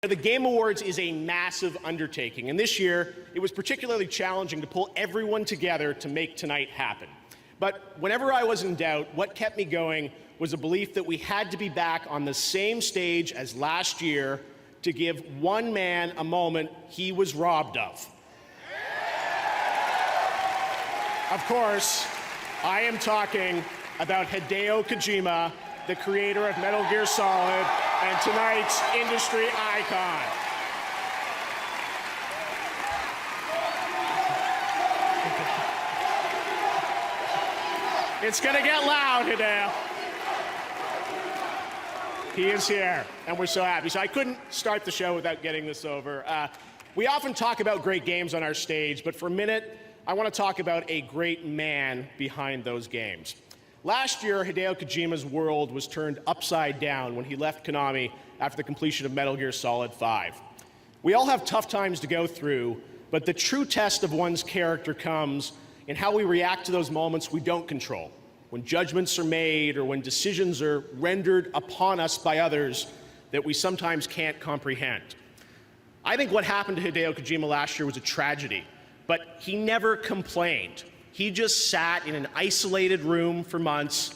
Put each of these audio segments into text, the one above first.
The Game Awards is a massive undertaking, and this year it was particularly challenging to pull everyone together to make tonight happen. But whenever I was in doubt, what kept me going was a belief that we had to be back on the same stage as last year to give one man a moment he was robbed of. Of course, I am talking about Hideo Kojima, the creator of Metal Gear Solid and tonight's industry icon. It's gonna get loud, Hideo. He is here, and we're so happy. So I couldn't start the show without getting this over. We often talk about great games on our stage, but for a minute, I want to talk about a great man behind those games. Last year, Hideo Kojima's world was turned upside down when he left Konami after the completion of Metal Gear Solid 5. We all have tough times to go through, but the true test of one's character comes in how we react to those moments we don't control, when judgments are made or when decisions are rendered upon us by others that we sometimes can't comprehend. I think what happened to Hideo Kojima last year was a tragedy, but he never complained. He just sat in an isolated room for months,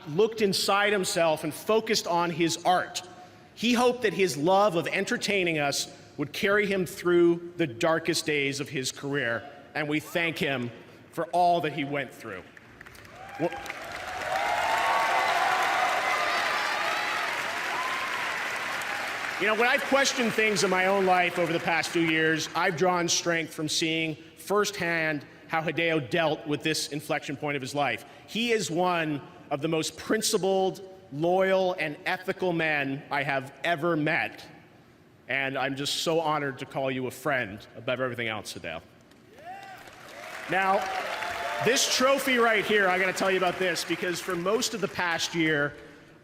looked inside himself and focused on his art. He hoped that his love of entertaining us would carry him through the darkest days of his career, and we thank him for all that he went through. Well, you know, when I've questioned things in my own life over the past few years, I've drawn strength from seeing firsthand how Hideo dealt with this inflection point of his life. He is one of the most principled, loyal, and ethical men I have ever met. And I'm just so honored to call you a friend above everything else, Hideo. Now, this trophy right here, I gotta tell you about this, because for most of the past year,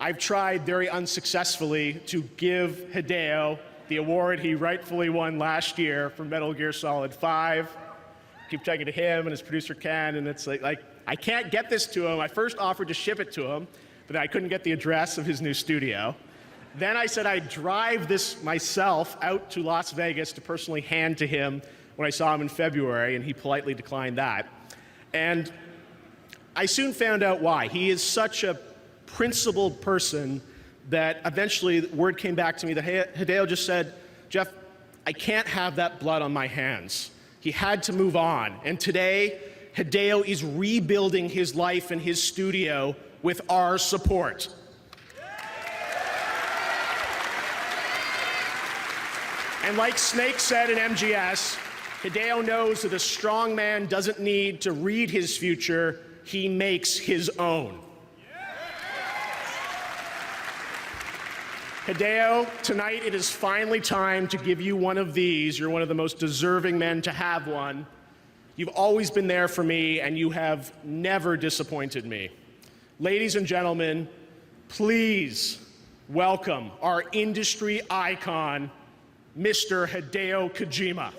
I've tried very unsuccessfully to give Hideo the award he rightfully won last year for Metal Gear Solid 5. Keep talking to him and his producer Ken, and it's like I can't get this to him. I first offered to ship it to him, but I couldn't get the address of his new studio. Then I said I'd drive this myself out to Las Vegas to personally hand to him when I saw him in February, and he politely declined that. And I soon found out why. He is such a principled person that eventually the word came back to me that Hideo just said, Jeff, I can't have that blood on my hands. He had to move on. And today, Hideo is rebuilding his life in his studio with our support. And like Snake said in MGS, Hideo knows that a strong man doesn't need to read his future, he makes his own. Hideo, tonight it is finally time to give you one of these. You're one of the most deserving men to have one. You've always been there for me, and you have never disappointed me. Ladies and gentlemen, please welcome our industry icon, Mr. Hideo Kojima.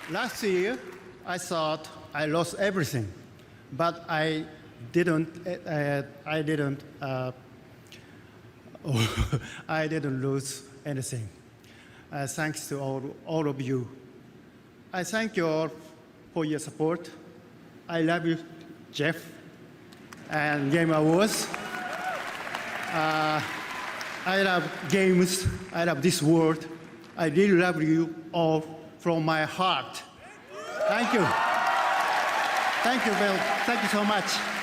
Last year, I thought I lost everything, but I didn't lose anything. Thanks to all of you. I thank you all for your support. I love you, Jeff, and Game Awards. I love games. I love this world. I really love you all from my heart. Thank you. Thank you, Bill. Thank you so much.